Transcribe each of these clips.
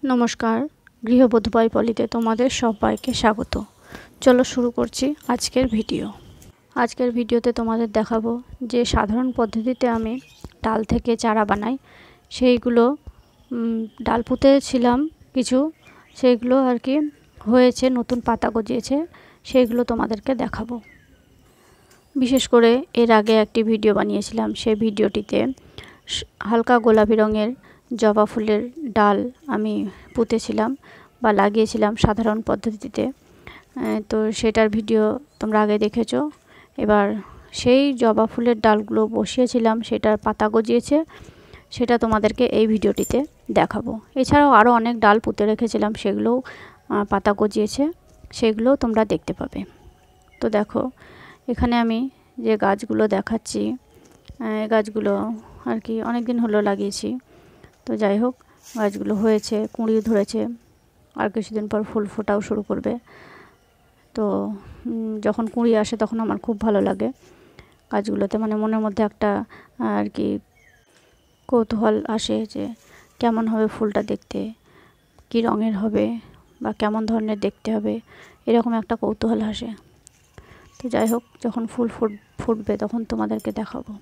নমস্কার, গৃহবধূ বাই পলিতে তোমাদের সবাইকে স্বাগত। চলো শুরু করছি আজকের ভিডিও। আজকের ভিডিওতে তোমাদের দেখাবো যে সাধারণ পদ্ধতিতে আমি ডাল থেকে চারা বানাই। সেইগুলো ডাল পুঁতেছিলাম কিছু, সেইগুলো আর কি হয়েছে, নতুন পাতা গজিয়েছে, সেইগুলো তোমাদেরকে দেখাবো। বিশেষ করে এর আগে একটি ভিডিও বানিয়েছিলাম, সেই ভিডিওটিতে হালকা গোলাপি রঙের জবা ফুলের ডাল আমি পুঁতেছিলাম বা লাগিয়েছিলাম সাধারণ পদ্ধতিতে। তো সেটার ভিডিও তোমরা আগে দেখেছো। এবার সেই জবা ফুলের ডালগুলো বসিয়েছিলাম, সেটার পাতা গজিয়েছে, সেটা তোমাদেরকে এই ভিডিওটিতে দেখাবো। এছাড়াও আরও অনেক ডাল পুঁতে রেখেছিলাম, সেগুলোও পাতা গজিয়েছে, সেগুলোও তোমরা দেখতে পাবে। তো দেখো, এখানে আমি যে গাছগুলো দেখাচ্ছি, গাছগুলো আর কি অনেক দিন হলো লাগিয়েছি। তো যাই হোক, গাছগুলো হয়েছে, কুঁড়ি ধরেছে, আর কিছুদিন পর ফুল ফোটাও শুরু করবে। তো যখন কুঁড়ি আসে তখন আমার খুব ভালো লাগে গাছগুলোতে, মানে মনের মধ্যে একটা আর কি কৌতূহল আসে যে কেমন হবে ফুলটা দেখতে, কী রঙের হবে বা কেমন ধরনের দেখতে হবে, এরকম একটা কৌতূহল আসে। তো যাই হোক, যখন ফুল ফুটবে তখন তোমাদেরকে দেখাবো।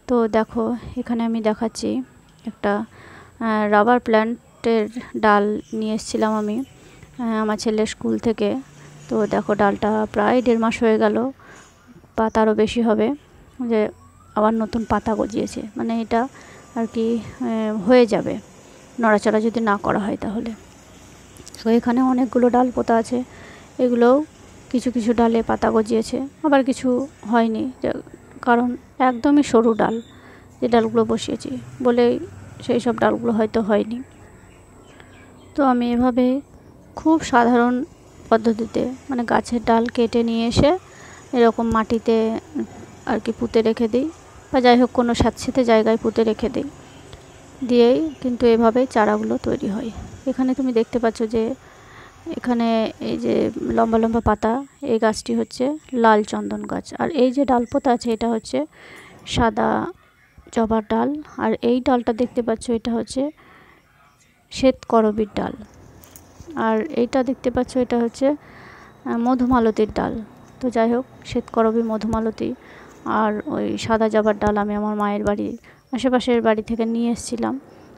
তো দেখো, এখানে আমি দেখাচ্ছি একটা রাবার প্ল্যান্টের ডাল নিয়ে এসেছিলাম আমি আমার ছেলের স্কুল থেকে। তো দেখো, ডালটা প্রায় 1.5 মাস হয়ে গেল বা তারও বেশি হবে যে আবার নতুন পাতা গজিয়েছে। মানে এটা আর কি হয়ে যাবে নড়াচড়া যদি না করা হয় তাহলে। তো এখানে অনেকগুলো ডাল পোতা আছে, এগুলোও কিছু কিছু ডালে পাতা গজিয়েছে, আবার কিছু হয়নি, কারণ একদমই সরু ডাল যে ডালগুলো বসিয়েছি বলে সেই সব ডালগুলো হয়তো হয়নি। তো আমি এভাবে খুব সাধারণ পদ্ধতিতে, মানে গাছের ডাল কেটে নিয়ে এসে এরকম মাটিতে আর কি পুঁতে রেখে দিই, বা যাই হোক কোনো স্যাঁতসেঁতে জায়গায় পুঁতে রেখে দিই, দিয়েই কিন্তু এভাবেই চারাগুলো তৈরি হয়। এখানে তুমি দেখতে পাচ্ছ যে এখানে এই যে লম্বা লম্বা পাতা, এই গাছটি হচ্ছে লাল চন্দন গাছ, আর এই যে ডাল পোতা আছে এটা হচ্ছে সাদা জবার ডাল, আর এই ডালটা দেখতে পাচ্ছ এটা হচ্ছে শ্বেতকরবীর ডাল, আর এইটা দেখতে পাচ্ছ এটা হচ্ছে মধুমালতীর ডাল। তো যাই হোক, শ্বেতকরবী, মধুমালতী আর ওই সাদা জবার ডাল আমি আমার মায়ের বাড়ি আশেপাশের বাড়ি থেকে নিয়ে এসেছিলাম।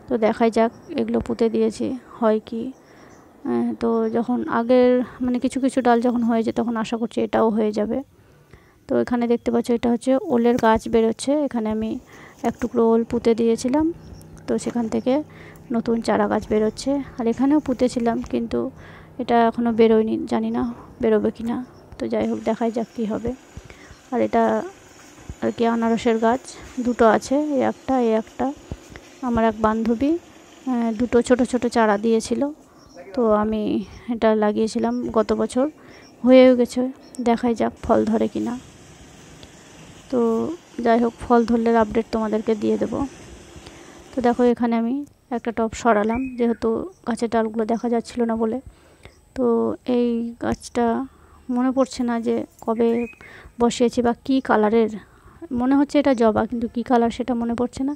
তো দেখাই যাক, এগুলো পুঁতে দিয়েছি হয় কি। তো যখন আগের মানে কিছু কিছু ডাল যখন হয়েছে তখন আশা করছি এটাও হয়ে যাবে। তো এখানে দেখতে পাচ্ছ এটা হচ্ছে ওলের গাছ বেরোচ্ছে, এখানে আমি এক টুকরো ওল পুঁতে দিয়েছিলাম, তো সেখান থেকে নতুন চারা গাছ বেরোচ্ছে। আর এখানেও পুঁতেছিলাম কিন্তু এটা এখনও বেরোয়নি, জানি না বেরোবে কি না। তো যাই হোক, দেখাই যাক কী হবে। আর এটা আর কি আনারসের গাছ দুটো আছে, এই একটা আমার এক বান্ধবী দুটো ছোট ছোট চারা দিয়েছিল, তো আমি এটা লাগিয়েছিলাম গত বছর, হয়েও গেছে, দেখাই যাক ফল ধরে কি না। তো যাই হোক, ফল ধরলে আপডেট তোমাদেরকে দিয়ে দেব। তো দেখো, এখানে আমি একটা টব সরালাম যেহেতু গাছের ডালগুলো দেখা যাচ্ছিল না বলে। তো এই গাছটা মনে পড়ছে না যে কবে বসিয়েছি বা কী কালারের, মনে হচ্ছে এটা জবা, কিন্তু কী কালার সেটা মনে পড়ছে না।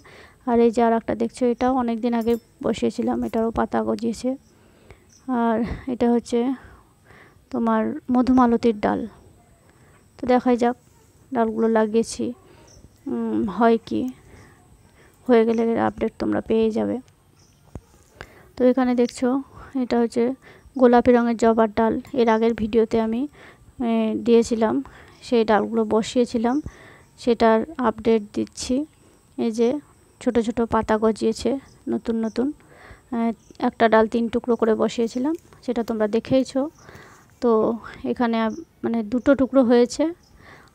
আর এই যে আর একটা দেখছো, এটাও অনেক দিন আগে বসিয়েছিলাম, এটারও পাতা গজিয়েছে। আর এটা হচ্ছে তোমার মধুমালতীর ডাল। তো দেখাই যাক, ডালগুলো লাগিয়েছি হয় কি, হয়ে গেলে আপডেট তোমরা পেয়ে যাবে। তো এখানে দেখছো এটা হচ্ছে গোলাপি রঙের জবার ডাল, এর আগের ভিডিওতে আমি দিয়েছিলাম, সেই ডালগুলো বসিয়েছিলাম, সেটার আপডেট দিচ্ছি। এই যে ছোট ছোট পাতা গজিয়েছে নতুন নতুন, একটা ডাল 3 টুকরো করে বসিয়েছিলাম, সেটা তোমরা দেখেইছো। তো এখানে মানে 2টো টুকরো হয়েছে,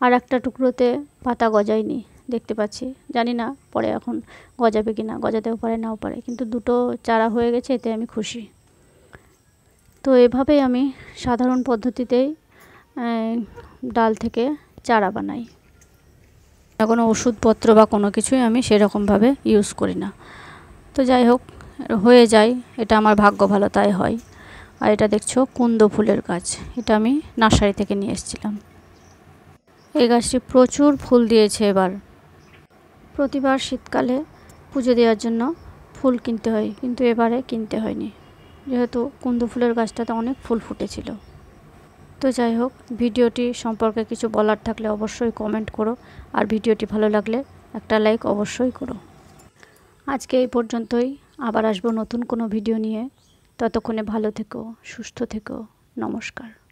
আর একটা টুকরোতে পাতা গজায়নি দেখতে পাচ্ছি, জানি না পরে এখন গজাবে কি না, গজাতেও পারে নাও পারে, কিন্তু 2টো চারা হয়ে গেছে, এতে আমি খুশি। তো এভাবেই আমি সাধারণ পদ্ধতিতেই ডাল থেকে চারা বানাই, কোনো ওষুধপত্র বা কোনো কিছুই আমি সেরকমভাবে ইউজ করি না। তো যাই হোক, হয়ে যায়, এটা আমার ভাগ্য ভালো তাই হয়। আর এটা দেখছো কুন্দ ফুলের গাছ, এটা আমি নার্সারি থেকে নিয়ে এসেছিলাম। এই গাছটি প্রচুর ফুল দিয়েছে এবার। প্রতিবার শীতকালে পুজো দেওয়ার জন্য ফুল কিনতে হয়, কিন্তু এবারে কিনতে হয়নি। যেহেতু কুন্দু ফুলের গাছটাতে অনেক ফুল ফুটেছিল। তো যাই হোক, ভিডিওটি সম্পর্কে কিছু বলার থাকলে অবশ্যই কমেন্ট করো, আর ভিডিওটি ভালো লাগলে একটা লাইক অবশ্যই করো। আজকে এই পর্যন্তই, আবার আসবো নতুন কোনো ভিডিও নিয়ে। ততক্ষণে ভালো থেকো, সুস্থ থেকো। নমস্কার।